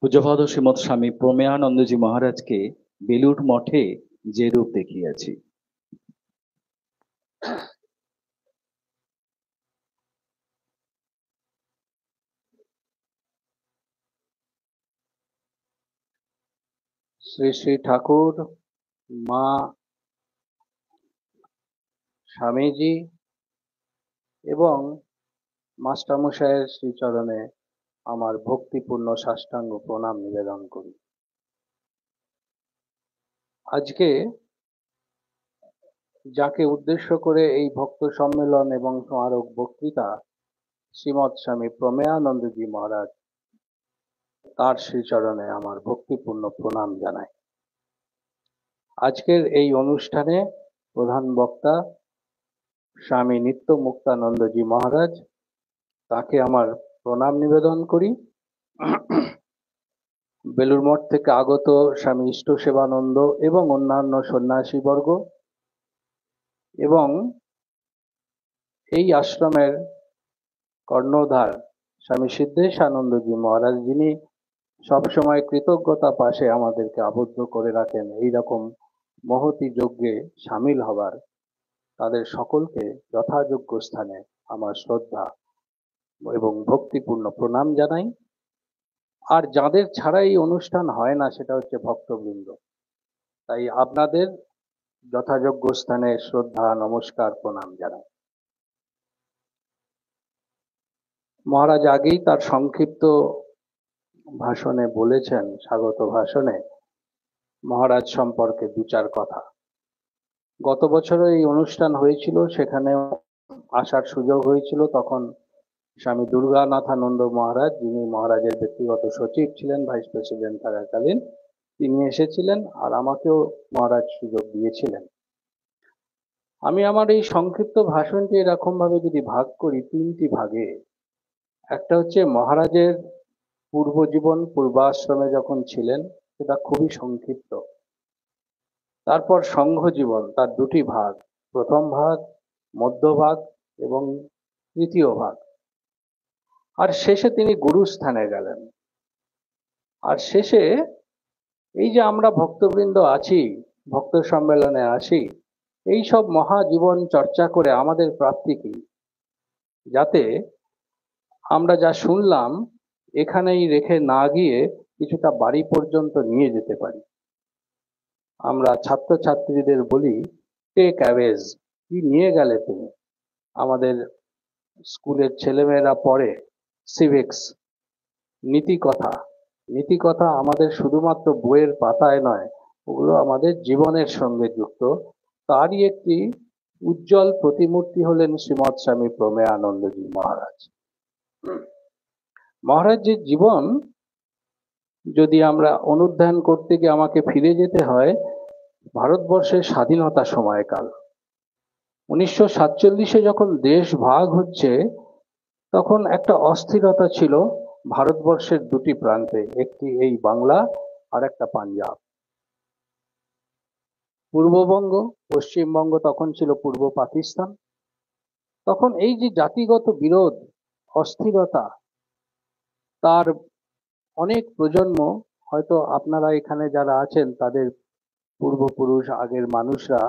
পূজ্যপাদ শ্রীমৎ স্বামী প্রমেয়ানন্দজি মহারাজকে বেলুড় মঠে যে রূপ দেখিয়াছি। শ্রী শ্রী ঠাকুর, মা, স্বামীজি এবং মাস্টারমশাইয়ের শ্রীচরণে আমার ভক্তিপূর্ণ সাষ্টাঙ্গ প্রণাম নিবেদন করি। আজকে যাকে উদ্দেশ্য করে এই ভক্ত সম্মেলন এবং স্মারক বক্তৃতা, শ্রীমৎ স্বামী প্রমেয়ানন্দজি মহারাজ, তার শ্রীচরণে আমার ভক্তিপূর্ণ প্রণাম জানাই। আজকের এই অনুষ্ঠানে প্রধান বক্তা স্বামী নিত্য মুক্তানন্দজি মহারাজ, তাকে আমার প্রণাম নিবেদন করি। বেলুড় মঠ থেকে আগত স্বামী ইষ্ট সেবানন্দ এবং অন্যান্য সন্ন্যাসীবর্গ এবং এই আশ্রমের কর্ণধার স্বামী সিদ্ধেশানন্দজি মহারাজ, যিনি সবসময় কৃতজ্ঞতা পাশে আমাদেরকে আবদ্ধ করে রাখেন এইরকম মহতি যজ্ঞে সামিল হবার, তাদের সকলকে যথাযোগ্য স্থানে আমার শ্রদ্ধা এবং ভক্তিপূর্ণ প্রণাম জানাই। আর যাদের ছাড়া এই অনুষ্ঠান হয় না সেটা হচ্ছে ভক্তবৃন্দ, তাই আপনাদের যথাযোগ্য স্থানে শ্রদ্ধা নমস্কার প্রণাম জানাই। মহারাজ আগেই তার সংক্ষিপ্ত ভাষণে বলেছেন, স্বাগত ভাষণে, মহারাজ সম্পর্কে দু চার কথা। গত বছরও এই অনুষ্ঠান হয়েছিল, সেখানে আসার সুযোগ হয়েছিল। তখন স্বামী দুর্গানাথানন্দ মহারাজ, যিনি মহারাজের ব্যক্তিগত সচিব ছিলেন, ভাইস প্রেসিডেন্ট থাকাকালীন, তিনি এসেছিলেন আর আমাকেও মহারাজ সুযোগ দিয়েছিলেন। আমি আমার এই সংক্ষিপ্ত ভাষণটি এরকম ভাবে যদি ভাগ করি তিনটি ভাগে। একটা হচ্ছে মহারাজের পূর্বজীবন, পূর্বাশ্রমে যখন ছিলেন, সেটা খুবই সংক্ষিপ্ত। তারপর সংঘ জীবন, তার দুটি ভাগ, প্রথম ভাগ, মধ্যভাগ এবং তৃতীয় ভাগ। আর শেষে তিনি গুরুস্থানে গেলেন। আর শেষে এই যে আমরা ভক্তবৃন্দ আছি, ভক্ত সম্মেলনে আসি, এই সব মহাজীবন চর্চা করে আমাদের প্রাপ্তি কি, যাতে আমরা যা শুনলাম এখানেই রেখে না গিয়ে কিছুটা বাড়ি পর্যন্ত নিয়ে যেতে পারি। আমরা ছাত্রছাত্রীদের বলি টেক অ্যাওয়েজ, কি নিয়ে গেলে তুমি। আমাদের স্কুলের ছেলেমেয়েরা পড়ে সিভিক্স, নীতিকথা। নীতিকথা আমাদের শুধুমাত্র বইয়ের পাতায় নয়, ওগুলো আমাদের জীবনের সঙ্গে যুক্ত। তারই একটি উজ্জ্বল প্রতিমূর্তি হলেন শ্রীমৎ স্বামী প্রমেয়ানন্দজি মহারাজ। মহারাজের জীবন যদি আমরা অনুধ্যান করতে গিয়ে আমাকে ফিরে যেতে হয় ভারতবর্ষের স্বাধীনতা সময়কাল। 1947-এ যখন দেশ ভাগ হচ্ছে, তখন একটা অস্থিরতা ছিল ভারতবর্ষের দুটি প্রান্তে, একটি এই বাংলা আর একটা পাঞ্জাব। পূর্ববঙ্গ, পশ্চিমবঙ্গ তখন ছিল পূর্ব পাকিস্তান। তখন এই যে জাতিগত বিরোধ, অস্থিরতা, তার অনেক প্রজন্ম, হয়তো আপনারা এখানে যারা আছেন তাদের পূর্বপুরুষ, আগের মানুষরা,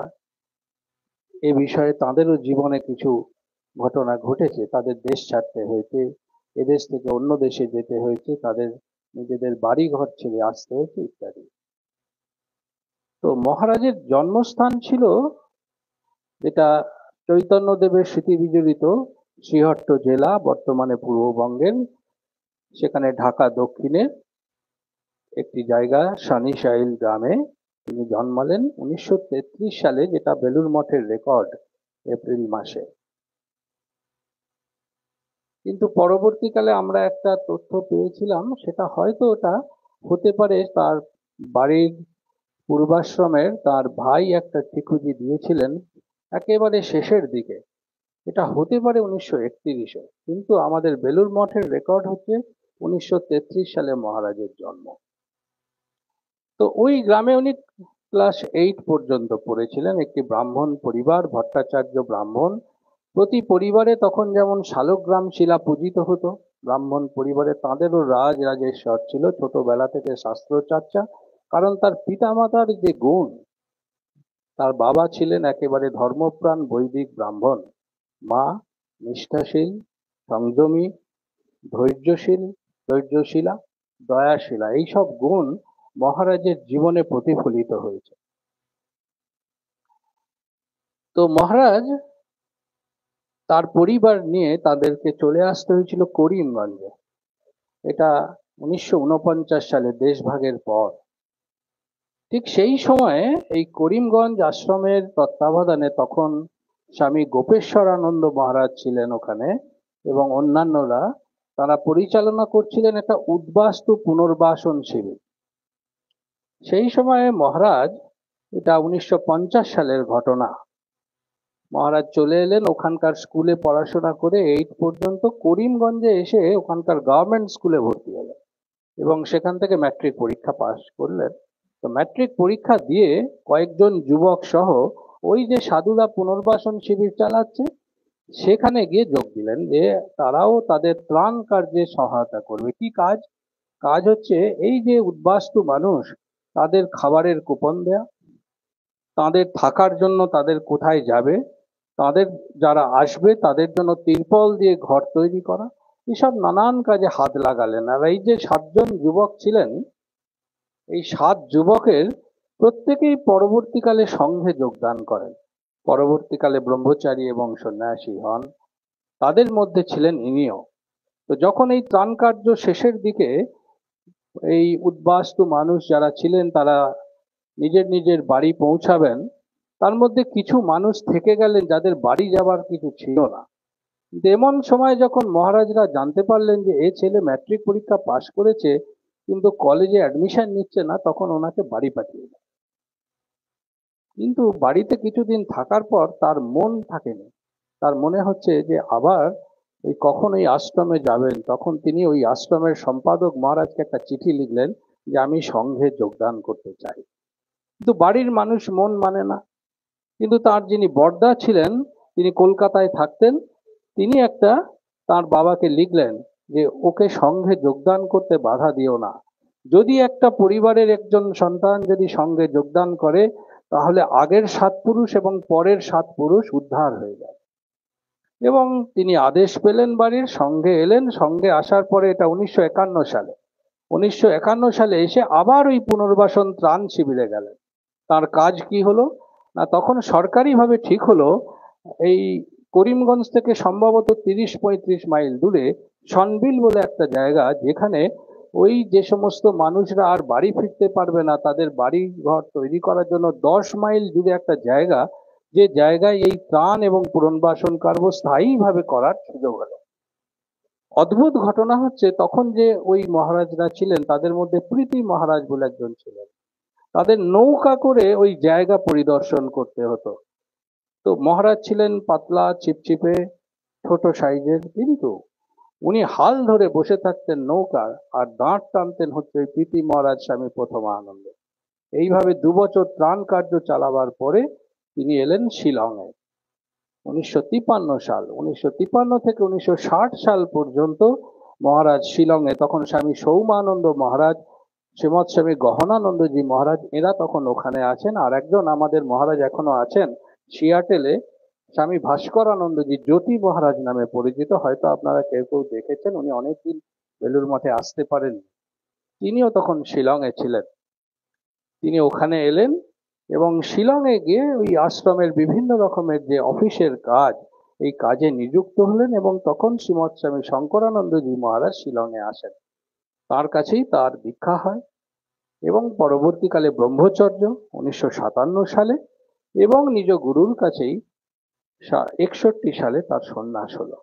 এ বিষয়ে তাদেরও জীবনে কিছু ঘটনা ঘটেছে। তাদের দেশ ছাড়তে হয়েছে, এদেশ থেকে অন্য দেশে যেতে হয়েছে, তাদের নিজেদের বাড়ি ঘর ছেড়ে আসতে হয়েছে ইত্যাদি। তো মহারাজের জন্মস্থান ছিল যেটা চৈতন্যদেবের স্মৃতি বিজড়িত শ্রীহট্ট জেলা, বর্তমানে পূর্ববঙ্গের, সেখানে ঢাকা দক্ষিণে একটি জায়গা সানিশাইল গ্রামে তিনি জন্মালেন 1933 সালে, যেটা বেলুড় মঠের রেকর্ড, এপ্রিল মাসে। কিন্তু পরবর্তীকালে আমরা একটা তথ্য পেয়েছিলাম, সেটা হয়তো ওটা হতে পারে তার বাড়ির পূর্বাশ্রমের তার ভাই একটা ঠিকুজি দিয়েছিলেন একেবারে শেষের দিকে। এটা হতে পারে 1931-এ, কিন্তু আমাদের বেলুড় মঠের রেকর্ড হচ্ছে 1933 সালে মহারাজের জন্ম। তো ওই গ্রামে উনি ক্লাস 8 পর্যন্ত পড়েছিলেন। একটি ব্রাহ্মণ পরিবার, ভট্টাচার্য ব্রাহ্মণ। প্রতি পরিবারে তখন যেমন শালগ্রাম শিলা পূজিত হতো, ব্রাহ্মণ পরিবারে, তাঁদেরও রাজেশ্বর ছিল, ছোটবেলা থেকে শাস্ত্র চর্চা। কারণ তার পিতামাতার যে গুণ, তার বাবা ছিলেন একেবারে ধর্মপ্রাণ বৈদিক ব্রাহ্মণ, মা নিষ্ঠাশীল, সংযমী, ধৈর্যশীল, ধৈর্যশীলা, দয়াশীলা, এইসব গুণ মহারাজের জীবনে প্রতিফলিত হয়েছে। তো মহারাজ তার পরিবার নিয়ে তাদেরকে চলে আসতে হয়েছিল করিমগঞ্জে। এটা 1949 সালে দেশভাগের পর। ঠিক সেই সময়ে এই করিমগঞ্জ আশ্রমের তত্ত্বাবধানে তখন স্বামী গোপেশ্বরানন্দ মহারাজ ছিলেন ওখানে, এবং অন্যান্যরা, তারা পরিচালনা করছিলেন একটা উদ্বাস্তু পুনর্বাসন শিবির। সেই সময়ে মহারাজ, এটা 1950 সালের ঘটনা, মহারাজ চলে এলেন ওখানকার স্কুলে পড়াশোনা করে 8 পর্যন্ত, করিমগঞ্জে এসে ওখানকার গভর্নমেন্ট স্কুলে ভর্তি হলেন এবং সেখান থেকে ম্যাট্রিক পরীক্ষা পাশ করলেন। তো ম্যাট্রিক পরীক্ষা দিয়ে কয়েকজন যুবক সহ ওই যে সাধুরা পুনর্বাসন শিবির চালাচ্ছে সেখানে গিয়ে যোগ দিলেন, যে তারাও তাদের ত্রাণ কার্যে সহায়তা করবে। কি কাজ? কাজ হচ্ছে এই যে উদ্বাস্তু মানুষ, তাদের খাবারের কুপন দেয়া, তাদের থাকার জন্য তাদের কোথায় যাবে, তাদের যারা আসবে তাদের জন্য তিরপল দিয়ে ঘর তৈরি করা, এসব নানান কাজে হাত লাগালেন। আর এই যে 7 জন যুবক ছিলেন, এই 7 যুবকের প্রত্যেকেই পরবর্তীকালে সংঘে যোগদান করেন, পরবর্তীকালে ব্রহ্মচারী এবং সন্ন্যাসী হন। তাদের মধ্যে ছিলেন ইনিও। তো যখন এই ত্রাণ কার্য শেষের দিকে এই উদ্বাস্তু মানুষ যারা ছিলেন তারা নিজের নিজের বাড়ি পৌঁছাবেন, তার মধ্যে কিছু মানুষ থেকে গেলেন যাদের বাড়ি যাবার কিছু ছিল না। এমন সময় যখন মহারাজরা জানতে পারলেন যে এ ছেলে ম্যাট্রিক পরীক্ষা পাশ করেছে কিন্তু কলেজে অ্যাডমিশন নিচ্ছে না, তখন ওনাকে বাড়ি পাঠিয়ে দেন। কিন্তু বাড়িতে কিছুদিন থাকার পর তার মন থাকেনি, তার মনে হচ্ছে যে আবার ওই কখন এই আশ্রমে যাবেন। তখন তিনি ওই আশ্রমের সম্পাদক মহারাজকে একটা চিঠি লিখলেন যে আমি সংঘে যোগদান করতে চাই। কিন্তু বাড়ির মানুষ মন মানে না। কিন্তু তার যিনি বড়দা ছিলেন, তিনি কলকাতায় থাকতেন, তিনি একটা তার বাবাকে লিখলেন যে ওকে সংঘে যোগদান করতে বাধা দিও না। যদি একটা পরিবারের একজন সন্তান যদি সংঘে যোগদান করে, তাহলে আগের 7 পুরুষ এবং পরের 7 পুরুষ উদ্ধার হয়ে যায়। এবং তিনি আদেশ পেলেন, বাড়ির সঙ্গে এলেন। সঙ্গে আসার পরে, এটা 1951 সালে, 1951 সালে এসে আবার ওই পুনর্বাসন ত্রাণ শিবিরে গেলেন। তার কাজ কি হলো না, তখন সরকারিভাবে ঠিক হলো এই করিমগঞ্জ থেকে সম্ভবত 30-35 মাইল দূরে সনবিল বলে একটা জায়গা, যেখানে ওই যে সমস্ত মানুষরা আর বাড়ি ফিরতে পারবে না, তাদের বাড়ি ঘর তৈরি করার জন্য 10 মাইল দূরে একটা জায়গা, যে জায়গায় এই ত্রাণ এবং পুনর্বাসন কার্য স্থায়ীভাবে করার সুযোগ হলো। অদ্ভুত ঘটনা হচ্ছে, তখন যে ওই মহারাজরা ছিলেন তাদের মধ্যে প্রীতি মহারাজ বলে একজন ছিলেন, তাদের নৌকা করে ওই জায়গা পরিদর্শন করতে হতো। তো মহারাজ ছিলেন পাতলা, চিপচিপে, ছোট সাইজের, কিন্তু উনি হাল ধরে বসে থাকতেন নৌকার, আর দাঁড় টানতেন হচ্ছে ওই প্রীতি মহারাজ স্বামী প্রথমানন্দ। এইভাবে 2 বছর ত্রাণ কার্য চালাবার পরে তিনি এলেন শিলংয়ে। 1953 সাল, 1953 থেকে 1960 সাল পর্যন্ত মহারাজ শিলংয়ে, তখন স্বামী সৌমানন্দ মহারাজ, শ্রীমৎ স্বামী গহনানন্দজি মহারাজ, এরা তখন ওখানে আছেন। আর একজন আমাদের মহারাজ এখনো আছেন সিয়াটেলে, স্বামী ভাস্করানন্দজি, জ্যোতি মহারাজ নামে পরিচিত, হয়তো আপনারা কেউ কেউ দেখেছেন। উনি অনেকদিন বেলুড় মঠে আসতে পারেন, তিনিও তখন শিলংয়ে ছিলেন। তিনি ওখানে এলেন এবং শিলংয়ে গিয়ে ওই আশ্রমের বিভিন্ন রকমের যে অফিসের কাজ, এই কাজে নিযুক্ত হলেন। এবং তখন শ্রীমৎ স্বামী শঙ্করানন্দজি মহারাজ শিলংয়ে আসেন, তার কাছেই তার দীক্ষা হয় এবং পরবর্তীকালে ব্রহ্মচর্য 1957 সালে, এবং নিজ গুরুর কাছেই 61 সালে তার সন্ন্যাস হলো।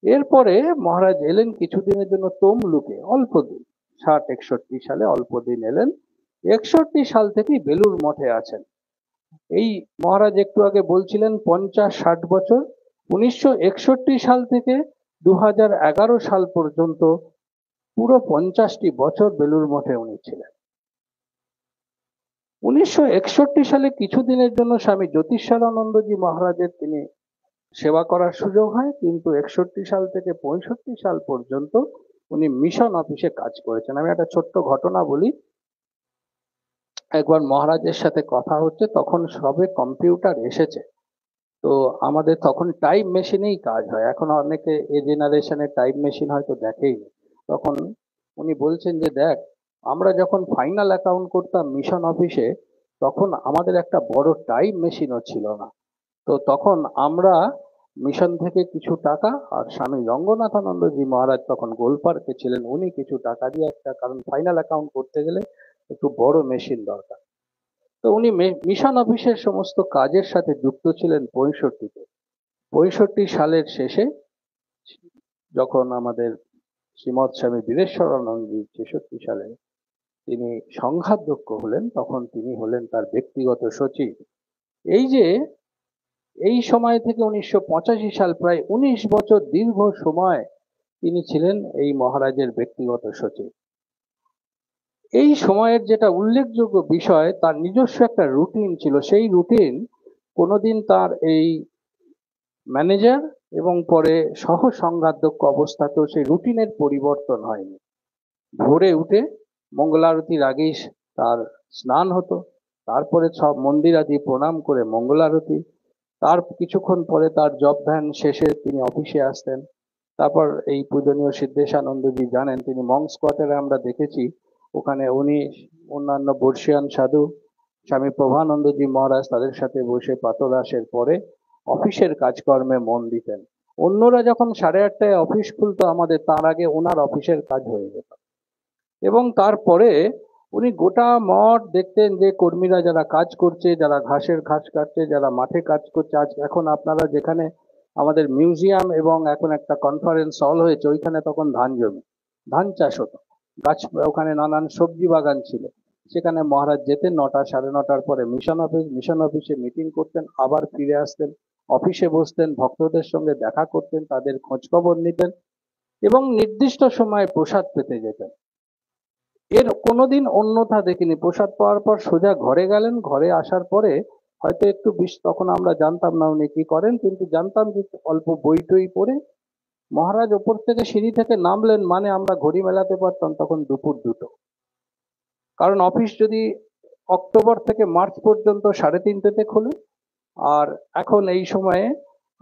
এরপরে মহারাজ এলেন কিছুদিনের জন্য তমলুকে, অল্প দিন, 60-61 সালে অল্প দিন এলেন। 61 সাল থেকেই বেলুড় মঠে আছেন। এই মহারাজ একটু আগে বলছিলেন 50-60 বছর, 1961 সাল থেকে 2011 সাল পর্যন্ত পুরো 50টি বছর বেলুড় মঠে উনি ছিলেন। 1961 সালে কিছুদিনের জন্য স্বামী জ্যোতিষানন্দজি মহারাজের তিনি সেবা করার সুযোগ হয়, কিন্তু 61 সাল থেকে 65 সাল পর্যন্ত উনি মিশন অফিসে কাজ করেছেন। আমি একটা ছোট্ট ঘটনা বলি। একবার মহারাজের সাথে কথা হচ্ছে, তখন সবে কম্পিউটার এসেছে। তো আমাদের তখন টাইপ মেশিনেই কাজ হয়, এখন অনেকে এ জেনারেশনের টাইপ মেশিন হয়তো দেখেইনি। তখন উনি বলছেন যে দেখ, আমরা যখন ফাইনাল অ্যাকাউন্ট করতাম মিশন অফিসে, তখন আমাদের একটা বড় টাইপ মেশিনও ছিল না। তো তখন আমরা মিশন থেকে কিছু টাকা, আর স্বামী রঙ্গনাথানন্দজি মহারাজ তখন গোলপার্কে ছিলেন, উনি কিছু টাকা দিয়ে একটা, কারণ ফাইনাল অ্যাকাউন্ট করতে গেলে একটু বড় মেশিন দরকার। তো উনি মিশন অফিসের সমস্ত কাজের সাথে যুক্ত ছিলেন 65-তে। 65 সালের শেষে যখন আমাদের শ্রীমৎ স্বামী বীরেশ্বরানন্দজি 66 সালে তিনি সংঘাধ্যক্ষ হলেন, তখন তিনি হলেন তার ব্যক্তিগত সচিব। এই যে এই সময় থেকে 1985 সাল, প্রায় 19 বছর দীর্ঘ সময় তিনি ছিলেন এই মহারাজের ব্যক্তিগত সচিব। এই সময়ের যেটা উল্লেখযোগ্য বিষয়, তার নিজস্ব একটা রুটিন ছিল। সেই রুটিন কোনোদিন তার এই ম্যানেজার এবং পরে সহ সংঘাধ্যক্ষ অবস্থাতেও সেই রুটিনের পরিবর্তন হয়নি। ভোরে উঠে মঙ্গলারতির আগেই তার স্নান হতো, তারপরে সব মন্দির আদি প্রণাম করে মঙ্গলারতি, তার কিছুক্ষণ পরে তার জপ ধ্যান শেষে তিনি অফিসে আসতেন। তারপর এই পূজনীয় সিদ্ধেশানন্দজি জানেন, তিনি মঙ্কস কোয়ার্টারে আমরা দেখেছি, ওখানে উনি অন্যান্য বর্ষিয়ান সাধু স্বামী প্রভানন্দজি মহারাজ তাদের সাথে বসে প্রাতরাশের পরে অফিসের কাজকর্মে মন দিতেন। অন্যরা যখন 8:30টায় অফিস খুলতো আমাদের, তার আগে ওনার অফিসের কাজ হয়ে যেত। এবং তারপরে উনি গোটা মঠ দেখতেন যে কর্মীরা যারা কাজ করছে, যারা ঘাসের ঘাস কাটছে, যারা মাঠে কাজ করছে। আজ এখন আপনারা যেখানে আমাদের মিউজিয়াম এবং এখন একটা কনফারেন্স হল হয়েছে, ওইখানে তখন ধান জমি, ধান চাষ হতো, গাছ, ওখানে নানান সবজি বাগান ছিল। সেখানে মহারাজ যেতেন 9টা 9:30টার পরে মিশন অফিসে মিটিং করতেন, আবার ফিরে আসতেন, অফিসে বসতেন, ভক্তদের সঙ্গে দেখা করতেন, তাদের খোঁজ খবর নিতেন এবং নির্দিষ্ট সময়ে প্রসাদ পেতে যেতেন। এর কোনোদিন অন্যথা দেখিনি। প্রসাদ পাওয়ার পর সোজা ঘরে গেলেন, ঘরে আসার পরে হয়তো একটু তখন আমরা জানতাম না উনি কি করেন, কিন্তু জানতাম যে অল্প বই টই পড়ে মহারাজ ওপর থেকে সিঁড়ি থেকে নামলেন মানে আমরা ঘড়ি মেলাতে পারতাম তখন দুপুর 2টো। কারণ অফিস যদি অক্টোবর থেকে মার্চ পর্যন্ত 3:30তে খোলে, আর এখন এই সময়ে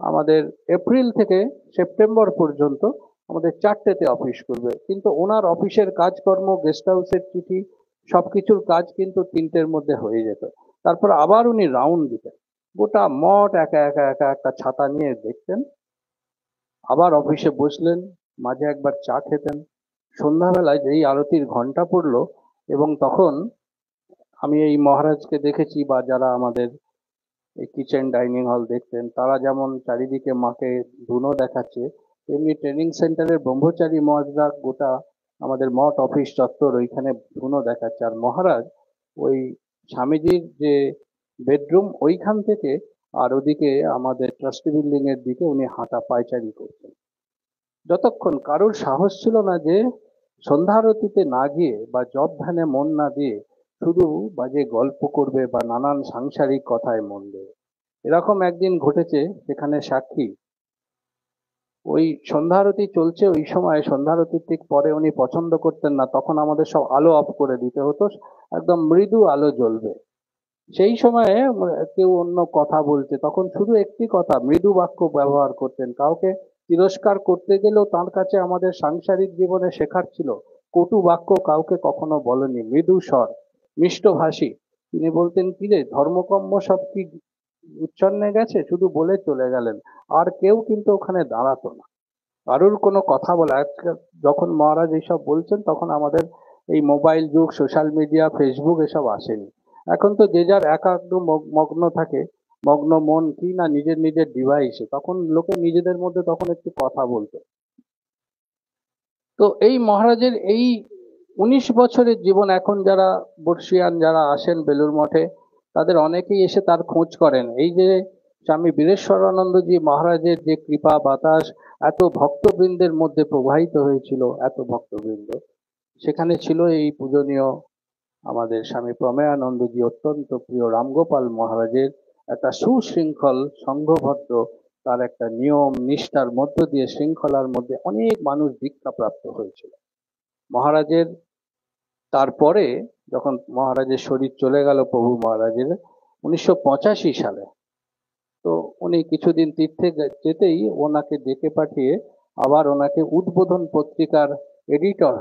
আমাদের এপ্রিল থেকে সেপ্টেম্বর পর্যন্ত আমাদের 4টেতে অফিস করবে, কিন্তু ওনার অফিসের কাজকর্ম, গেস্ট হাউসের চিঠি, সবকিছুর কাজ কিন্তু 3টের মধ্যে হয়ে যেত। তারপর আবার উনি রাউন্ড দিতেন, গোটা মঠ একা একা একা একটা ছাতা নিয়ে দেখতেন, আবার অফিসে বসলেন, মাঝে একবার চা খেতেন। সন্ধ্যাবেলায় যেই আরতির ঘন্টা পড়লো, এবং তখন আমি এই মহারাজকে দেখেছি, বা যারা আমাদের এই কিচেন ডাইনিং হল দেখতেন, তারা যেমন চারিদিকে মাকে ধুনো দেখাচ্ছে, তেমনি ট্রেনিং সেন্টারের ব্রহ্মচারী মহারাজরা গোটা আমাদের মঠ অফিস চত্বর ওইখানে ধুনো দেখাচ্ছে। আর মহারাজ ওই স্বামীজির যে বেডরুম ওইখান থেকে আর ওদিকে আমাদের ট্রাস্টি বিল্ডিং এর দিকে উনি হাঁটা পায়চারি করছেন। যতক্ষণ কারোর সাহস ছিল না যে সন্ধ্যা আরতিতে না গিয়ে বা জপ ধ্যানে মন না দিয়ে শুধু বাজে গল্প করবে বা নানান সাংসারিক কথায় মন দেবে। এরকম একদিন ঘটেছে, সেখানে সাক্ষী ওই সন্ধ্যা আরতি চলছে, ওই সময় সন্ধ্যা আরতির ঠিক পরে উনি পছন্দ করতেন না, তখন আমাদের সব আলো অফ করে দিতে হতো, একদম মৃদু আলো জ্বলবে। সেই সময়ে কেউ অন্য কথা বলছে, তখন শুধু একটি কথা, মৃদু বাক্য ব্যবহার করতেন। কাউকে তিরস্কার করতে গেলেও তার কাছে আমাদের সাংসারিক জীবনে শেখার ছিল, কটু বাক্য কাউকে কখনো বলেনি, মৃদু স্বর, মিষ্টভাষী। তিনি বলতেন, কি রে ধর্মকর্ম সব কি উচ্ছন্নে গেছে, শুধু বলে চলে গেলেন। আর কেউ কিন্তু ওখানে দাঁড়াতো না, কারোর কোনো কথা বলা। যখন মহারাজ এইসব বলছেন তখন আমাদের এই মোবাইল যুগ, সোশ্যাল মিডিয়া, ফেসবুক এসব আসেনি। এখন তো যে যার একাগ্র মগ্ন থাকে, মগ্ন মন কি না নিজের নিজের ডিভাইসে, তখন লোকে নিজেদের মধ্যে তখন একটু কথা বলতো। তো এই মহারাজের এই 19 বছরের জীবন, এখন যারা বর্ষিয়ান যারা আসেন বেলুড় মঠে, তাদের অনেকেই এসে তার খোঁজ করেন। এই যে স্বামী বীরেশ্বরানন্দজি মহারাজের যে কৃপা বাতাস এত ভক্তবৃন্দের মধ্যে প্রবাহিত হয়েছিল, এত ভক্তবৃন্দ, সেখানে ছিল এই পূজনীয় আমাদের স্বামী প্রমেয়ানন্দজি অত্যন্ত প্রিয় রামগোপাল মহারাজের একটা সুশৃঙ্খল সংঘবদ্ধ তার একটা নিয়ম নিষ্ঠার মধ্য দিয়ে শৃঙ্খলার মধ্যে অনেক মানুষ দীক্ষাপ্রাপ্ত হয়েছিল। মহারাজের তারপরে যখন মহারাজের শরীর চলে গেল প্রভু মহারাজের 1985 সালে, তো উনি কিছুদিন তীর্থে যেতেই ওনাকে ডেকে পাঠিয়ে আবার ওনাকে উদ্বোধন পত্রিকার এডিটর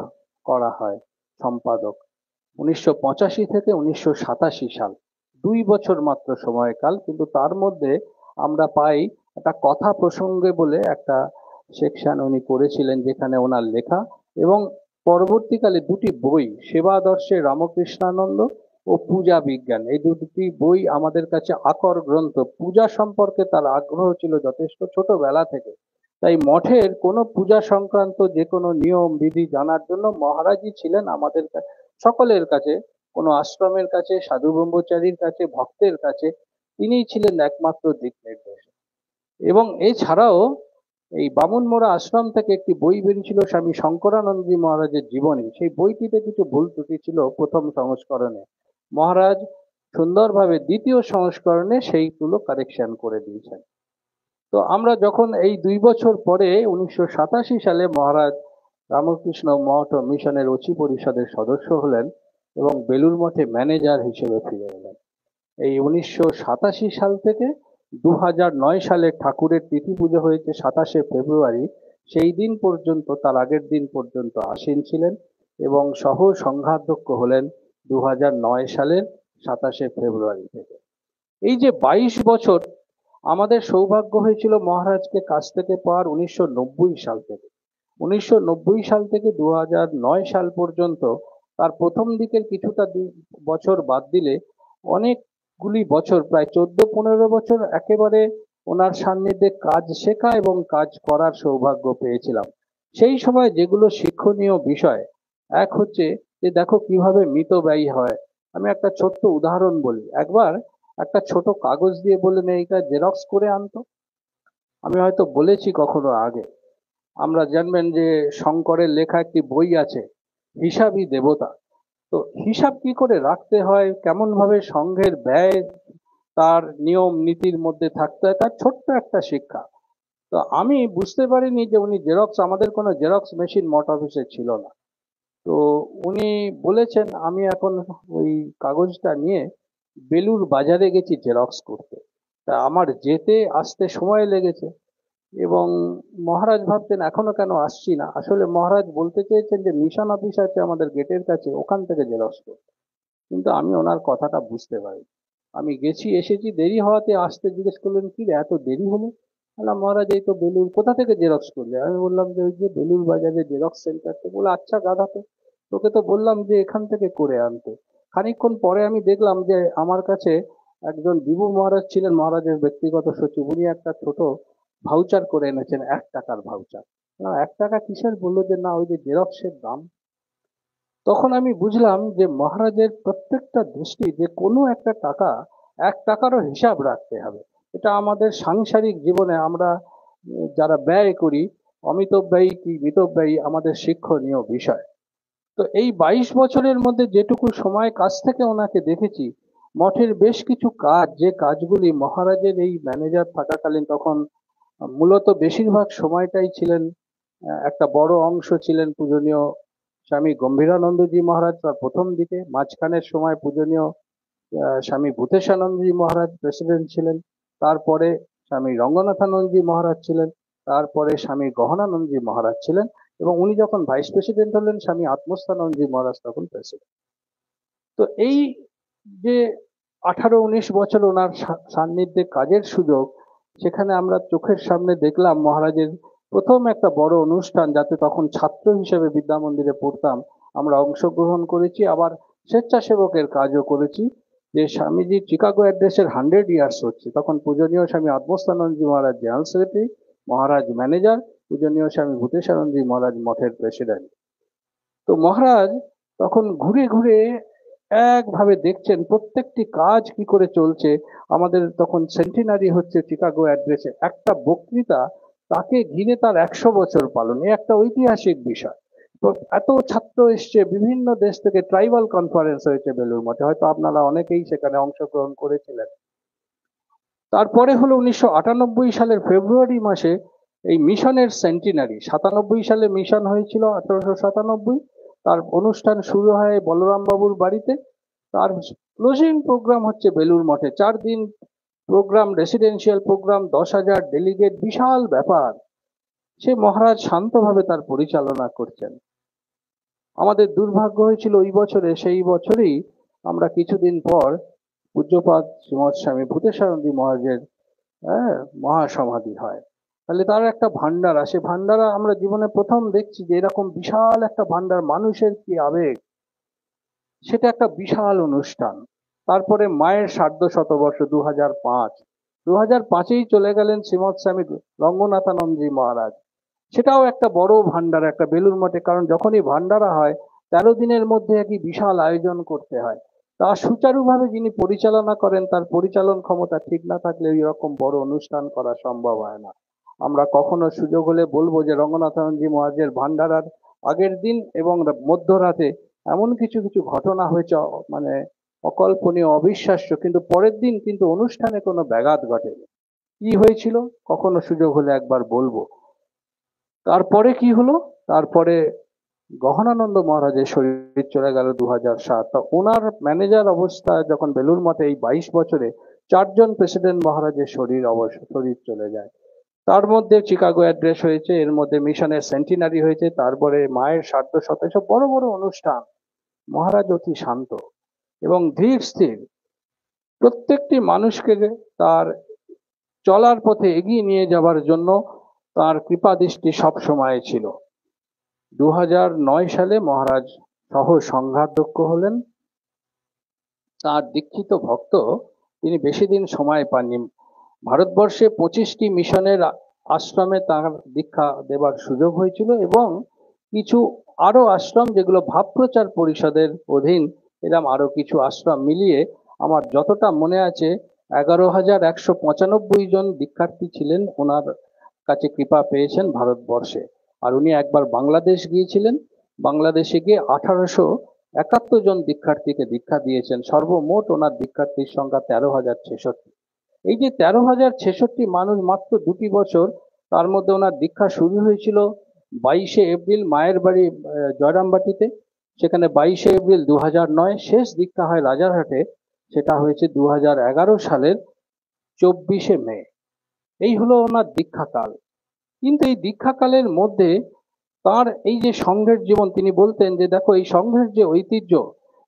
করা হয়, সম্পাদক। 1985 থেকে 1987 সাল, 2 বছর মাত্র সময়কাল, কিন্তু তার মধ্যে আমরা পাই একটা কথা প্রসঙ্গে বলে একটা সেকশন উনি করেছিলেন, যেখানে ওনার লেখা এবং পরবর্তীকালে দুটি বই, সেবাদর্শে রামকৃষ্ণানন্দ ও পূজা বিজ্ঞান, এই দুটি বই আমাদের কাছে আকর গ্রন্থ। পূজা সম্পর্কে তার আগ্রহ ছিল যথেষ্ট ছোটবেলা থেকে, তাই মঠের কোনো পূজা সংক্রান্ত যে কোনো নিয়ম বিধি জানার জন্য মহারাজই ছিলেন আমাদের সকলের কাছে, কোনো আশ্রমের কাছে, সাধু ব্রহ্মচারীর কাছে, ভক্তের কাছে তিনিই ছিলেন একমাত্র দিক নির্দেশক। এবং এছাড়াও এই বামুনমোড়া আশ্রম থেকে একটি বই বেরিয়েছিল স্বামী শঙ্করানন্দজি মহারাজের জীবনী। সেই বইটিতে কিছু ভুল ত্রুটি ছিল প্রথম সংস্করণে, মহারাজ সুন্দরভাবে দ্বিতীয় সংস্করণে সেইগুলো কারেকশন করে দিয়েছেন। তো আমরা যখন এই 2 বছর পরে 1987 সালে মহারাজ রামকৃষ্ণ মঠ ও মিশনের অচি পরিষদের সদস্য হলেন এবং বেলুড় মঠে ম্যানেজার হিসেবে ফিরে এলেন। এই 1987 সাল থেকে 2009 সালে ঠাকুরের তিথি পুজো হয়েছে 27শে ফেব্রুয়ারি, সেই দিন পর্যন্ত, তার আগের দিন পর্যন্ত আসীন ছিলেন এবং সহ সংঘাধ্যক্ষ হলেন 2009 সালের 27শে ফেব্রুয়ারি থেকে। এই যে 22 বছর আমাদের সৌভাগ্য হয়েছিল মহারাজকে কাছ থেকে পাওয়ার 1990 সাল থেকে। 1990 সাল থেকে 2009 সাল পর্যন্ত, তার প্রথম দিকের কিছুটা বছর বাদ দিলে অনেকগুলি বছর, প্রায় 14-15 বছর একেবারে ওনার সান্নিধ্যে কাজ শেখা এবং কাজ করার সৌভাগ্য পেয়েছিলাম। সেই সময় যেগুলো শিক্ষণীয় বিষয়, এক হচ্ছে যে দেখো কিভাবে মিতব্যয়ী হয়। আমি একটা ছোট্ট উদাহরণ বলি। একবার একটা ছোট কাগজ দিয়ে বললেন এইটা জেরক্স করে আনতো। আমি হয়তো বলেছি কখনো আগে, আমরা জানবেন যে শঙ্করের লেখা একটি বই আছে, হিসাবী দেবতা। তো হিসাব কি করে রাখতে হয়, কেমন ভাবে সংঘের ব্যয় তার নিয়ম নীতির মধ্যে থাকতে হয়, তার ছোট্ট একটা শিক্ষা। তো আমি বুঝতে পারিনি যে উনি জেরক্স, আমাদের কোনো জেরক্স মেশিন মঠ অফিসে ছিল না। তো উনি বলেছেন আমি এখন ওই কাগজটা নিয়ে বেলুর বাজারে গেছি জেরক্স করতে। তা আমার যেতে আসতে সময় লেগেছে এবং মহারাজ ভাবতেন এখনো কেন আসছি না। আসলে মহারাজ বলতে চেয়েছেন যে মিশন অফিস আছে আমাদের গেটের কাছে, ওখান থেকে জেরক্স করতে। কিন্তু আমি ওনার কথাটা বুঝতে পারি। আমি গেছি, এসেছি, দেরি হওয়াতে আসতে জিজ্ঞেস করলেন কি রে এত দেরি হলো। বললাম মহারাজ এই তো বেলুর। কোথা থেকে জেরক্স করলে? আমি বললাম যে ওই যে বেলুর বাজারে জেরক্স সেন্টার থেকে। বলে আচ্ছা গাধা, তো তোকে তো বললাম যে এখান থেকে করে আনতে। খানিকক্ষণ পরে আমি দেখলাম যে আমার কাছে একজন বিভু মহারাজ ছিলেন, মহারাজের ব্যক্তিগত সচিব, উনি একটা ছোট ভাউচার করে এনেছেন, 1 টাকার ভাউচার। 1 টাকা কিসের? বললো যে না ওই যে জেরক্সের দাম। তখন আমি বুঝলাম যে মহারাজের প্রত্যেকটা দৃষ্টি যে কোনো একটা টাকা, 1 টাকারও হিসাব রাখতে হবে। এটা আমাদের সাংসারিক জীবনে আমরা যারা ব্যয় করি, অমিতব্যয়ী কি মিতব্যয়ী, আমাদের শিক্ষণীয় বিষয়। তো এই 22 বছরের মধ্যে যেটুকু সময় কাছ থেকে ওনাকে দেখেছি, মঠের বেশ কিছু কাজ, যে কাজগুলি মহারাজের এই ম্যানেজার থাকাকালীন, তখন মূলত বেশিরভাগ সময়টাই ছিলেন, একটা বড় অংশ ছিলেন পূজনীয় স্বামী গম্ভীরানন্দজি মহারাজ তার প্রথম দিকে, মাঝখানের সময় পূজনীয় স্বামী ভূতেশানন্দজি মহারাজ প্রেসিডেন্ট ছিলেন, তারপরে স্বামী রঙ্গনাথানন্দজি মহারাজ ছিলেন, তারপরে স্বামী গহনানন্দজি মহারাজ ছিলেন এবং উনি যখন ভাইস প্রেসিডেন্ট হলেন স্বামী আত্মস্থানন্দজি মহারাজ তখন প্রেসিডেন্ট। তো এই যে 18-19 বছর ওনার সান্নিধ্যে কাজের সুযোগ, সেখানে আমরা চোখের সামনে দেখলাম মহারাজের প্রথম একটা বড় অনুষ্ঠান, যাতে তখন ছাত্র হিসেবে বিদ্যা মন্দিরে পড়তাম, আমরা অংশগ্রহণ করেছি, আবার স্বেচ্ছাসেবকের কাজও করেছি। যে স্বামীজি চিকাগো অ্যাড্রেসের 100 ইয়ার্স হচ্ছে, তখন পূজনীয় স্বামী আত্মস্থানন্দজি মহারাজ জেনারেল সেক্রেটারি, মহারাজ ম্যানেজার, পূজনীয় স্বামী ভূতেশানন্দজি মহারাজ মঠের প্রেসিডেন্ট। তো মহারাজ তখন ঘুরে ঘুরে একভাবে দেখছেন প্রত্যেকটি কাজ কি করে চলছে। আমাদের তখন সেন্টিনারি হচ্ছে চিকাগো অ্যাড্রেসে, একটা বক্তৃতা তাকে ঘিরে তার 100 বছর পালন, এ একটা ঐতিহাসিক বিষয়। তো এত ছাত্র এসছে বিভিন্ন দেশ থেকে, ট্রাইবাল কনফারেন্স হয়েছে বেলুড় মঠে, হয়তো আপনারা অনেকেই সেখানে অংশগ্রহণ করেছিলেন। তারপরে হলো 1998 সালের ফেব্রুয়ারি মাসে এই মিশনের সেন্টিনারি। 97 সালে মিশন হয়েছিল, 1897। তার অনুষ্ঠান শুরু হয় বলরাম বাবুর বাড়িতে। তার ক্লোজিং প্রোগ্রাম হচ্ছে বেলুর মঠে। 4 দিন প্রোগ্রাম, রেসিডেন্সিয়াল প্রোগ্রাম, 10,000 ডেলিগেট, বিশাল ব্যাপার। সে মহারাজ শান্তভাবে তার পরিচালনা করছেন। আমাদের দুর্ভাগ্য হয়েছিল ওই বছরে, সেই বছরই আমরা কিছুদিন পর পূজ্যপাদ শ্রীমৎ স্বামী ভূতেশানন্দী মহারাজের মহাসমাধি হয়। তাহলে তার একটা ভান্ডার আসে, ভান্ডারা আমরা জীবনে প্রথম দেখছি যে এরকম বিশাল একটা ভান্ডার, মানুষের কি আবেগ, সেটা একটা বিশাল অনুষ্ঠান। তারপরে মায়ের সার্ধ শতবর্ষ 2005, 2005-এই চলে গেলেন শ্রীমৎ স্বামী রঙ্গনাথানন্দজি মহারাজ। সেটাও একটা বড় ভান্ডার, একটা বেলুর মঠে। কারণ যখনই ভান্ডারা হয় 13 দিনের মধ্যে একই বিশাল আয়োজন করতে হয়। তা সুচারুভাবে যিনি পরিচালনা করেন, তার পরিচালন ক্ষমতা ঠিক না থাকলে এরকম বড় অনুষ্ঠান করা সম্ভব হয় না। আমরা কখনো সুযোগ হলে বলবো যে রঙ্গনাথানন্দজি মহারাজের ভান্ডারার আগের দিন এবং মধ্যরাতে এমন কিছু কিছু ঘটনা হয়েছে, মানে অকল্পনীয়, অবিশ্বাস্য, কিন্তু পরের দিন কিন্তু অনুষ্ঠানে কোনো ব্যাঘাত ঘটেনি। কি হয়েছিল কখনো সুযোগ হলে একবার বলবো। তারপরে কি হলো? তারপরে গহনানন্দ মহারাজের শরীর চলে গেল 2007। তা ওনার ম্যানেজার অবস্থায় যখন বেলুর মঠে এই 22 বছরে 4জন প্রেসিডেন্ট মহারাজের শরীর চলে যায়। তার মধ্যে চিকাগো অ্যাড্রেস হয়েছে, এর মধ্যে মিশনের সেন্টিনারি হয়েছে, তারপরে মায়ের সার্ধ শত, সব বড় বড় অনুষ্ঠান। মহারাজ অতি শান্ত এবং ধীর স্থির, প্রত্যেকটি মানুষকে তার চলার পথে এগিয়ে নিয়ে যাবার জন্য তার কৃপা দৃষ্টি সব সময় ছিল। 2009 সালে মহারাজ সহ সংঘাধ্যক্ষ হলেন। তার দীক্ষিত ভক্ত, তিনি বেশি দিন সময় পাননি। ভারতবর্ষে 25টি মিশনের আশ্রমে তার দীক্ষা দেবার সুযোগ হয়েছিল এবং কিছু আরো আশ্রম যেগুলো ভাব প্রচার পরিষদের অধীন, এরকম আরো কিছু আশ্রম মিলিয়ে আমার যতটা মনে আছে 11,195 জন দীক্ষার্থী ছিলেন, ওনার কাছে কৃপা পেয়েছেন ভারতবর্ষে। আর উনি একবার বাংলাদেশ গিয়েছিলেন, বাংলাদেশে গিয়ে 1871 জন দীক্ষার্থীকে দীক্ষা দিয়েছেন। সর্বমোট ওনার দীক্ষার্থীর সংখ্যা 13,066। এই যে 13,066 মানুষ মাত্র 2টি বছর, তার মধ্যে ওনার দীক্ষা শুরু হয়েছিল 22শে এপ্রিল মায়ের বাড়ি জয়রামবাটিতে। সেখানে 22শে এপ্রিল 2009। শেষ দীক্ষা হয় রাজারহাটে, সেটা হয়েছে 2011 সালের 24শে মে। এই হলো ওনার দীক্ষাকাল। কিন্তু এই দীক্ষাকালের মধ্যে তার এই যে সংঘের জীবন, তিনি বলতেন যে দেখো এই সংঘের যে ঐতিহ্য,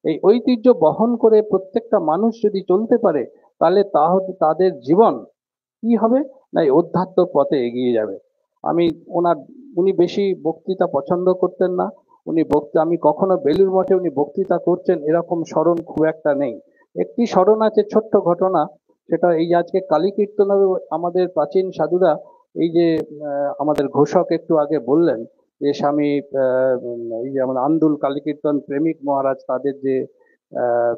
এই ঐতিহ্য বহন করে প্রত্যেকটা মানুষ যদি চলতে পারে, তাহলে তাদের জীবন কি হবে না, এই অধ্যাত্ম পথে এগিয়ে যাবে। আমি ওনার উনি বেশি বক্তৃতা পছন্দ করতেন না। আমি কখনো বেলুর মঠে উনি বক্তৃতা করছেন এরকম স্মরণ খুব একটা নেই। একটি স্মরণ আছে, ছোট্ট ঘটনা। সেটা এই আজকে কালী কীর্তন হবে, আমাদের প্রাচীন সাধুরা, এই যে আমাদের ঘোষক একটু আগে বললেন যে স্বামী এই যেমন আন্দুল কালী কীর্তন প্রেমিক মহারাজ, তাদের যে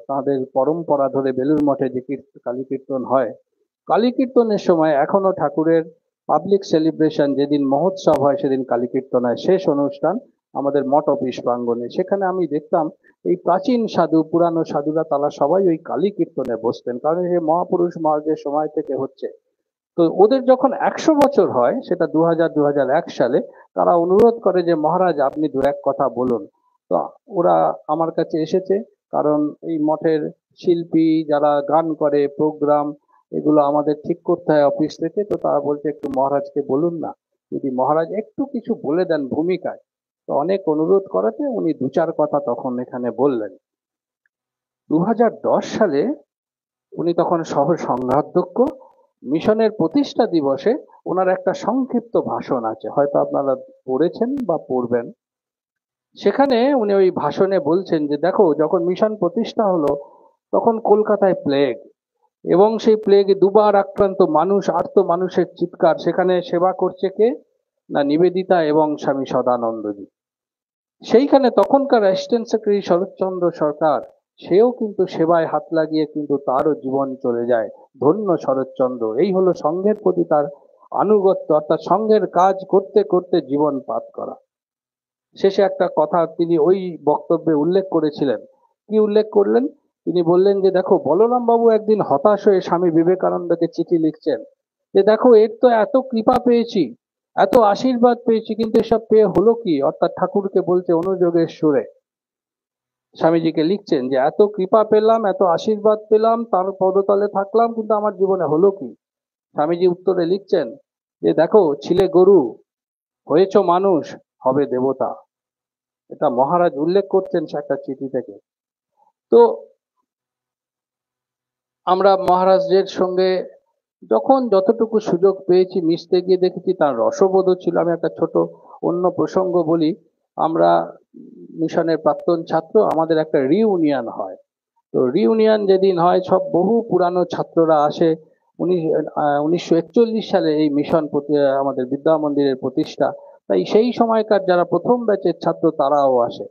তাদের পরম্পরা ধরে বেলুর মঠে যে কালী কীর্তন হয়, কালী কীর্তনের সময় এখনো ঠাকুরের পাবলিক সেলিব্রেশন, যেদিন মহোৎসব হয় সেদিন কালী কীর্তন হয়, শেষ অনুষ্ঠান আমাদের মঠ অফিস প্রাঙ্গণে। সেখানে আমি দেখতাম এই প্রাচীন সাধু, পুরানো সাধুরা, তারা সবাই ওই কালী কীর্তনে বসতেন, কারণ এই মহাপুরুষ মহারাজের সময় থেকে হচ্ছে। তো ওদের যখন 100 বছর হয়, সেটা 2001 সালে, তারা অনুরোধ করে যে মহারাজ আপনি দু এক কথা বলুন। তো ওরা আমার কাছে এসেছে, কারণ এই মঠের শিল্পী যারা গান করে, প্রোগ্রাম, এগুলো আমাদের ঠিক করতে হয় অফিস থেকে। তো তারা বলছে একটু মহারাজকে বলুন না, যদি মহারাজ একটু কিছু বলে দেন ভূমিকায়। তো অনেক অনুরোধ করাতে উনি দু চার কথা তখন এখানে বললেন। 2010 সালে উনি তখন সহ সংঘাধ্যক্ষ। মিশনের প্রতিষ্ঠা দিবসে ওনার একটা সংক্ষিপ্ত ভাষণ আছে, হয়তো আপনারা পড়েছেন বা পড়বেন। সেখানে উনি ওই ভাষণে বলছেন যে দেখো যখন মিশন প্রতিষ্ঠা হলো তখন কলকাতায় প্লেগ, এবং সেই প্লেগে দুবার আক্রান্ত মানুষ, আর্ত মানুষের চিৎকার। সেখানে সেবা করছে কে না, নিবেদিতা এবং স্বামী সদানন্দজি। সেইখানে তখনকার অ্যাসিস্ট্যান্ট সেক্রেটারি শরৎচন্দ্র সরকার, সেও কিন্তু সেবায় হাত লাগিয়ে কিন্তু তারও জীবন চলে যায়। ধন্য শরৎচন্দ্র। এই হলো সংঘের প্রতি তার আনুগত্য, অর্থাৎ সংঘের কাজ করতে করতে জীবন পাত করা। শেষে একটা কথা তিনি ওই বক্তব্যে উল্লেখ করেছিলেন। কি উল্লেখ করলেন? তিনি বললেন যে দেখো, বলরাম বাবু একদিন হতাশ হয়ে স্বামী বিবেকানন্দকে চিঠি লিখছেন যে দেখো, এর তো এত কৃপা পেয়েছি, এত আশীর্বাদ পেয়েছি, কিন্তু এসব পেয়ে হলো কি? অর্থাৎ ঠাকুরকে বলছে অনুযোগের সুরে। স্বামীজিকে লিখছেন যে এত কৃপা পেলাম, এত আশীর্বাদ পেলাম, তার পদতলে থাকলাম, কিন্তু আমার জীবনে হলো কি? স্বামীজি উত্তরে লিখছেন যে দেখো, ছিলে গরু, হয়েছ মানুষ, হবে দেবতা। এটা মহারাজ উল্লেখ করছেন সে একটা চিঠি থেকে। তো আমরা মহারাজের সঙ্গে যখন যতটুকু সুযোগ পেয়েছি মিশতে গিয়ে দেখেছি তার রসবোধও ছিল। আমি একটা ছোট অন্য প্রসঙ্গ বলি। আমরা মিশনের প্রাক্তন ছাত্র, আমাদের একটা রিউনিয়ন হয়। তো রিউনিয়ন যেদিন হয়, সব বহু পুরানো ছাত্ররা আসে। 1941 সালে এই মিশন আমাদের বিদ্যা মন্দিরের প্রতিষ্ঠা, তাই সেই সময়কার যারা প্রথম ব্যাচের ছাত্র তারাও আসে।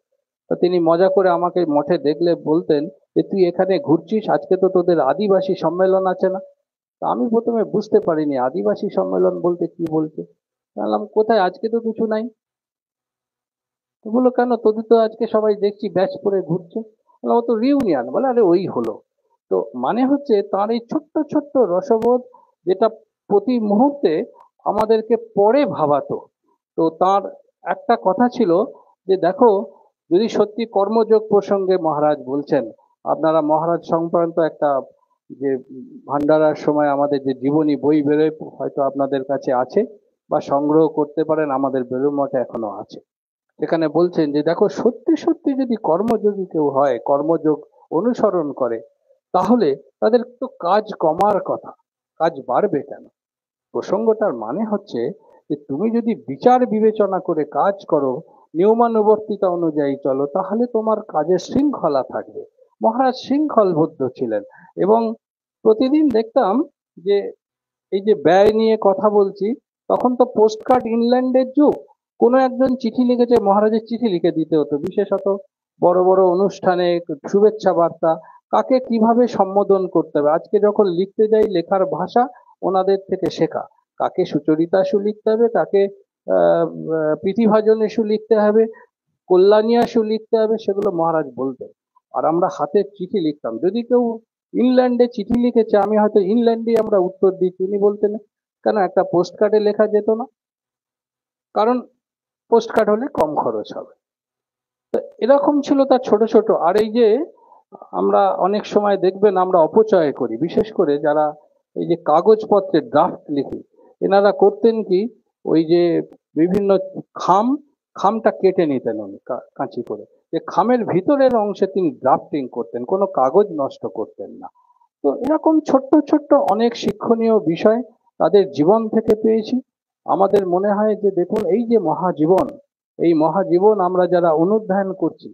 তো তিনি মজা করে আমাকে মঠে দেখলে বলতেন যে তুই এখানে ঘুরছিস, আজকে তো তোদের আদিবাসী সম্মেলন আছে না? তা আমি প্রথমে বুঝতে পারিনি আদিবাসী সম্মেলন বলতে কি বলছে। বললাম কোথায়, আজকে তো কিছু নাই। তো বললো কেন, তোদের তো আজকে সবাই দেখছি ব্যাচ করে ঘুরছে। বললাম ও তো রিউনিয়ন। বলে আরে ওই হলো। তো মানে হচ্ছে তার এই ছোট্ট ছোট্ট রসবোধ, যেটা প্রতি মুহূর্তে আমাদেরকে পরে ভাবাতো। তো তার একটা কথা ছিল যে দেখো, যদি সত্যি কর্মযোগ প্রসঙ্গে মহারাজ বলছেন, আপনারা মহারাজ সংক্রান্ত একটা যে ভান্ডারার সময় আমাদের যে জীবনী বই বেরোয়, হয়তো আপনাদের কাছে আছে বা সংগ্রহ করতে পারেন, আমাদের বেলুড় মঠে এখনো আছে। এখানে বলছেন যে দেখো, সত্যি সত্যি যদি কর্মযোগী কেউ হয়, কর্মযোগ অনুসরণ করে, তাহলে তাদের তো কাজ কমার কথা, কাজ বাড়বে কেন? প্রসঙ্গটার মানে হচ্ছে যে তুমি যদি বিচার বিবেচনা করে কাজ করো, নিয়মানুবর্তিতা অনুযায়ী চলো, তাহলে তোমার কাজের শৃঙ্খলা থাকবে। মহারাজ শৃঙ্খলবদ্ধ ছিলেন। এবং প্রতিদিন দেখতাম যে এই যে ব্যয় নিয়ে কথা বলছি, তখন তো পোস্টকার্ড ইনল্যান্ডের যুগ। কোনো একজন চিঠি লিখেছে, মহারাজের চিঠি লিখে দিতে হতো, বিশেষত বড় বড় অনুষ্ঠানে শুভেচ্ছা বার্তা কাকে কিভাবে সম্বোধন করতে হবে। আজকে যখন লিখতে যাই, লেখার ভাষা ওনাদের থেকে শেখা, কাকে সুচরিতাশু লিখতে হবে, কাকে প্রীতিভাজনেশু লিখতে হবে, কল্যাণীয়াশু লিখতে হবে, সেগুলো মহারাজ বলতেন। আর আমরা হাতে চিঠি লিখতাম। যদি কেউ ইংল্যান্ডে চিঠি লিখেছে, আমি হয়তো ইংল্যান্ডে আমরা উত্তর দিই, তিনি বলতেন কেন একটা পোস্ট কার্ডে লেখা যেত না? কারণ পোস্ট কার্ড হলে কম খরচ হবে। তো এরকম ছিল তার ছোট ছোট। আর এই যে আমরা অনেক সময় দেখবেন আমরা অপচয় করি, বিশেষ করে যারা এই যে কাগজপত্রের ড্রাফট লিখি, এনারা করতেন কি, ওই যে বিভিন্ন খাম, খামটা কেটে নিতেন উনি কাঁচি করে, যে খামের ভিতরের অংশে তিনি ড্রাফটিং করতেন, কোনো কাগজ নষ্ট করতেন না। তো এরকম ছোট্ট ছোট্ট অনেক শিক্ষণীয় বিষয় তাদের জীবন থেকে পেয়েছি। আমাদের মনে হয় যে দেখুন, এই যে মহাজীবন, এই মহাজীবন আমরা যারা অনুধ্যান করছি,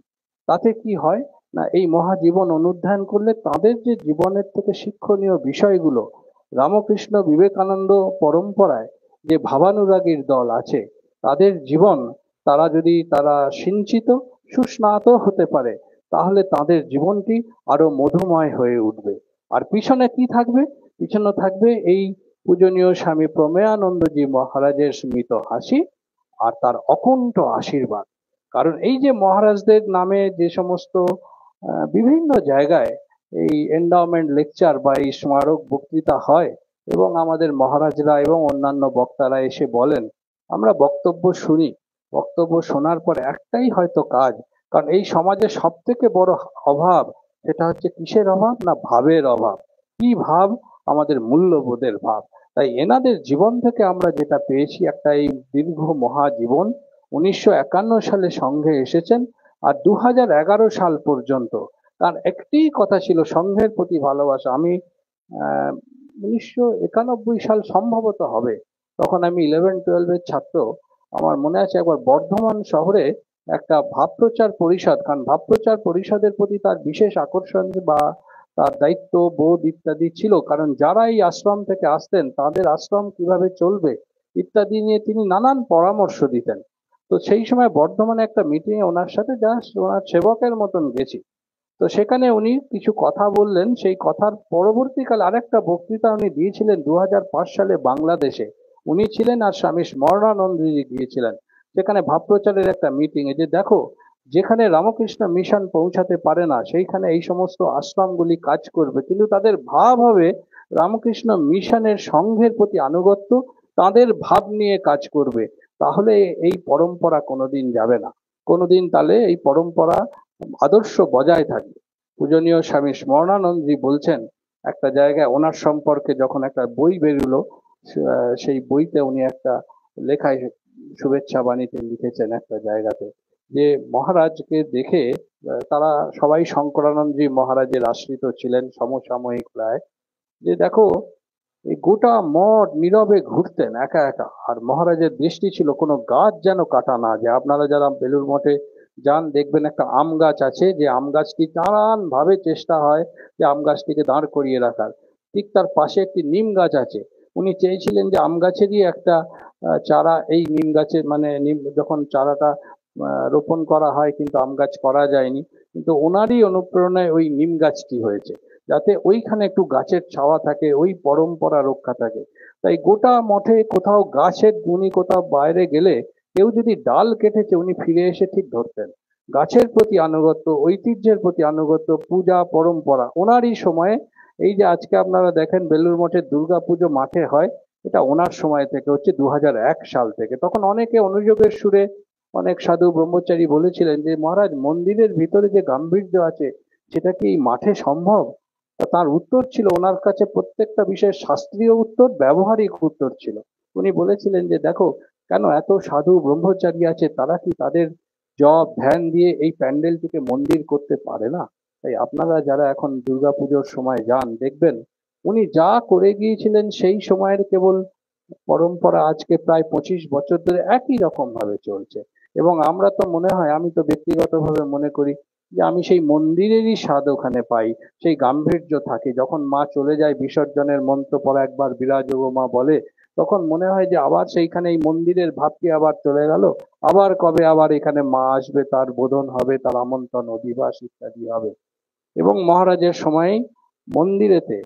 তাতে কি হয় না, এই মহাজীবন অনুধ্যান করলে তাদের যে জীবনের থেকে শিক্ষণীয় বিষয়গুলো, রামকৃষ্ণ বিবেকানন্দ পরম্পরায় যে ভাবানুরাগীর দল আছে, তাদের জীবন, তারা যদি তারা সিঞ্চিত সুস্নাত হতে পারে, তাহলে তাদের জীবনটি আরো মধুময় হয়ে উঠবে। আর পিছনে কি থাকবে? পিছনে থাকবে এই পূজনীয় স্বামী প্রমেয়ানন্দজি মহারাজের স্মিত হাসি আর তার অকুণ্ঠ আশীর্বাদ। কারণ এই যে মহারাজদের নামে যে সমস্ত বিভিন্ন জায়গায় এই এন্ডাওমেন্ট লেকচার বা এই স্মারক বক্তৃতা হয়, এবং আমাদের মহারাজরা এবং অন্যান্য বক্তারা এসে বলেন, আমরা বক্তব্য শুনি। বক্তব্য শোনার পর একটাই হয়তো কাজ, কারণ এই সমাজে সব থেকে বড় অভাব, সেটা হচ্ছে কিসের অভাব? না, ভাবের অভাব। কি ভাব? আমাদের মূল্যবোধের ভাব। তাই এনাদের জীবন থেকে আমরা যেটা পেয়েছি, একটা এই দীর্ঘ মহাজীবন। 1951 সালে সংঘে এসেছেন, আর 2011 সাল পর্যন্ত তার একটি কথা ছিল, সংঘের প্রতি ভালোবাসা। আমি 1991 সাল সম্ভবত হবে, তখন আমি 11-12-এর ছাত্র। আমার মনে আছে একবার বর্ধমান শহরে একটা ভাব প্রচার পরিষদ, কারণ ভাব প্রচার পরিষদের প্রতি তার বিশেষ আকর্ষণ বা তার দায়িত্ব বোধ ইত্যাদি ছিল, কারণ যারা এই আশ্রম থেকে আসতেন তাদের আশ্রম কিভাবে চলবে ইত্যাদি নিয়ে তিনি নানান পরামর্শ দিতেন। তো সেই সময় বর্ধমানে একটা মিটিং এ ওনার সাথে জাস্ট ওনার সেবকের মতন গেছি। তো সেখানে উনি কিছু কথা বললেন, সেই কথার পরবর্তীকালে আরেকটা বক্তৃতা উনি দিয়েছিলেন 2005 সালে বাংলাদেশে। উনি ছিলেন আর স্বামী স্মরণানন্দজি গিয়েছিলেন সেখানে ভাব প্রচারের একটা মিটিং এ, যে দেখো, যেখানে রামকৃষ্ণ মিশন পৌঁছাতে পারে না সেইখানে এই সমস্ত আশ্রমগুলি কাজ করবে, কিন্তু তাদের ভাব হবে রামকৃষ্ণ মিশনের সংঘের প্রতি আনুগত্য, তাদের ভাব নিয়ে কাজ করবে। তাহলে এই পরম্পরা কোনোদিন যাবে না, কোনোদিন তাহলে এই পরম্পরা আদর্শ বজায় থাকবে। পূজনীয় স্বামী স্মরণানন্দজি বলছেন, একটা জায়গায় ওনার সম্পর্কে যখন একটা বই বেরোলো, সেই বইতে উনি একটা লেখায় শুভেচ্ছা বাণীতে লিখেছেন একটা জায়গাতে যে মহারাজকে দেখে তারা সবাই শঙ্করানন্দজি মহারাজের আশ্রিত ছিলেন সমসাময়িক প্রায়, যে দেখো এই গোটা মঠ নীরবে ঘুরতেন একা একা, আর মহারাজের দৃষ্টি ছিল কোনো গাছ যেন কাটা না যায়। আপনারা যারা বেলুড় মঠে যান দেখবেন একটা আম গাছ আছে, যে আম গাছটি নানান ভাবে চেষ্টা হয় যে আম গাছটিকে দাঁড় করিয়ে রাখার, ঠিক তার পাশে একটি নিম গাছ আছে। উনি চেয়েছিলেন যে আম গাছেরই একটা চারা, এই নিম গাছের মানে নিম যখন চারাটা রোপণ করা হয় কিন্তু আম গাছ করা যায়নি, কিন্তু ওনারই অনুপ্রেরণায় ওই নিম গাছটি হয়েছে, যাতে ওইখানে একটু গাছের ছাওয়া থাকে, ওই পরম্পরা রক্ষা থাকে। তাই গোটা মঠে কোথাও গাছের, উনি কোথাও বাইরে গেলে কেউ যদি ডাল কেটেছে উনি ফিরে এসে ঠিক ধরতেন। গাছের প্রতি আনুগত্য, ঐতিহ্যের প্রতি আনুগত্য, পূজা পরম্পরা ওনারই সময়ে। এই যে আজকে আপনারা দেখেন বেলুড় মঠের দুর্গাপুজো মাঠে হয়, এটা ওনার সময় থেকে হচ্ছে, 2001 সাল থেকে। তখন অনেকে অনুযোগের সুরে অনেক সাধু ব্রহ্মচারী বলেছিলেন যে মহারাজ মন্দিরের ভিতরে যে গাম্ভীর্য আছে সেটা কি এই মাঠে সম্ভব? তার উত্তর ছিল, ওনার কাছে প্রত্যেকটা বিষয়ের শাস্ত্রীয় উত্তর, ব্যবহারিক উত্তর ছিল। উনি বলেছিলেন যে দেখো, কেন এত সাধু ব্রহ্মচারী আছে, তারা কি তাদের জপ ধ্যান দিয়ে এই প্যান্ডেলটিকে মন্দির করতে পারে না? তাই আপনারা যারা এখন দুর্গাপুজোর সময় যান দেখবেন উনি যা করে গিয়েছিলেন সেই সময়ের কেবল পরম্পরা আজকে প্রায় 25 বছর ধরে একই রকম ভাবে চলছে। এবং আমরা তো মনে হয়, আমি তো ব্যক্তিগতভাবে মনে করি যে আমি সেই মন্দিরেরই স্বাদ ওখানে পাই, সেই গাম্ভীর্য থাকে। যখন মা চলে যায় বিসর্জনের মন্ত্র পড়া একবার বিরাজ গো মা বলে, তখন মনে হয় যে আবার সেইখানে এই মন্দিরের ভাবটি আবার চলে গেল, আবার কবে আবার এখানে মা আসবে, তার বোধন হবে, তার আমন্ত্রণ অধিবাস ইত্যাদি হবে। এবং মহারাজের সময়েই মন্দিরেতে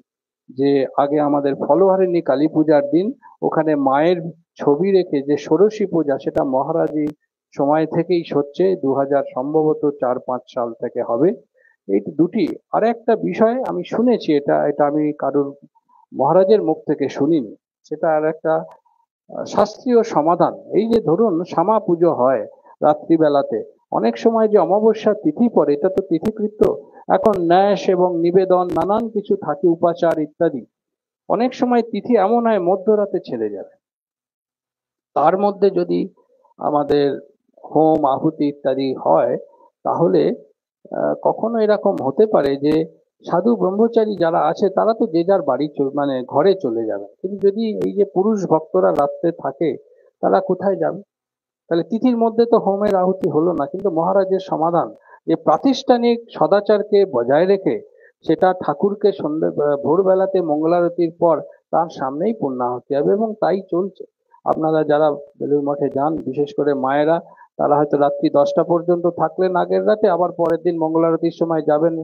যে আগে আমাদের ফলহারিণী কালী পূজার দিন ওখানে মায়ের ছবি রেখে যে ষোড়শী পূজা, সেটা মহারাজী সময় থেকেই হচ্ছে, 2000 সম্ভবত 4-5 সাল থেকে হবে। এই দুটি। আর একটা বিষয় আমি শুনেছি, এটা এটা আমি কারুর মহারাজের মুখ থেকে শুনিনি, সেটা আর একটা শাস্ত্রীয় সমাধান। এই যে ধরুন শ্যামা পুজো হয় রাত্রিবেলাতে, অনেক সময় যে অমাবস্যার তিথি পড়ে, এটা তো তিথিকৃত্য, এখন ন্যাস এবং নিবেদন নানান কিছু থাকে, উপাচার ইত্যাদি। অনেক সময় তিথি এমন হয় মধ্যরাতে ছেড়ে যাবে, তার মধ্যে যদি আমাদের হোম আহুতি ইত্যাদি হয়, তাহলে কখনো এরকম হতে পারে যে সাধু ব্রহ্মচারী যারা আছে তারা তো যে যার বাড়ি মানে ঘরে চলে যাবে, কিন্তু যদি এই যে পুরুষ ভক্তরা রাত্রে থাকে তারা কোথায় যাবে? তাহলে তিথির মধ্যে তো হোমের আহুতি হলো না। কিন্তু মহারাজের সমাধান যে প্রাতিষ্ঠানিক সদাচারকে বজায় রেখে সেটা ঠাকুরকে সন্ধ্যে ভোরবেলাতে মঙ্গলারতির পর তার সামনেই পূর্ণাহুতি হবে, এবং তাই চলছে। আপনারা যারা বেলুড় মঠে যান, বিশেষ করে মায়েরা, তারা হয়তো রাত্রি 10টা পর্যন্ত থাকলেন আগের রাতে, আবার পরের দিন মঙ্গলারতির সময় যাবেন,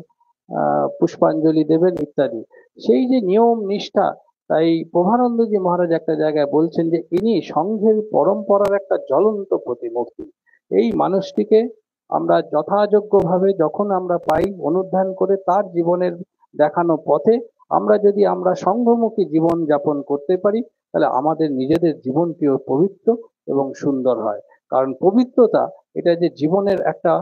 পুষ্পাঞ্জলি দেবেন ইত্যাদি। সেই যে নিয়ম নিষ্ঠা, তাই প্রভানন্দজি মহারাজ একটা জায়গায় বলছেন যে ইনি সংঘের পরম্পরার একটা জ্বলন্ত প্রতিমূর্তি। এই মানুষটিকে আমরা যথাযোগ্যভাবে যখন আমরা পাই অনুধ্যান করে তার জীবনের দেখানো পথে আমরা সংঘমুখী জীবন যাপন করতে পারি, তাহলে আমাদের নিজেদের জীবনটিও পবিত্র এবং সুন্দর হয়। কারণ পবিত্রতা এটা যে জীবনের একটা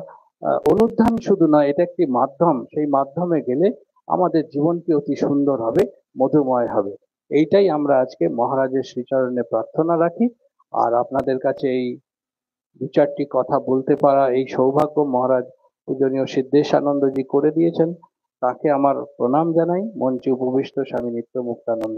অনুধ্যান শুধু নয়, এটা একটি মাধ্যম। সেই মাধ্যমে গেলে আমাদের জীবনটি অতি সুন্দর হবে, মধুময় হবে। এইটাই আমরা আজকে মহারাজের শ্রীচরণে প্রার্থনা রাখি। আর আপনাদের কাছে এই 2-4টি কথা বলতে পারা এই সৌভাগ্য মহারাজ পূজনীয় সিদ্ধেশানন্দজি করে দিয়েছেন, তাকে আমার প্রণাম জানাই। মঞ্চে উপবিষ্ট স্বামী নিত্য মুক্তানন্দ।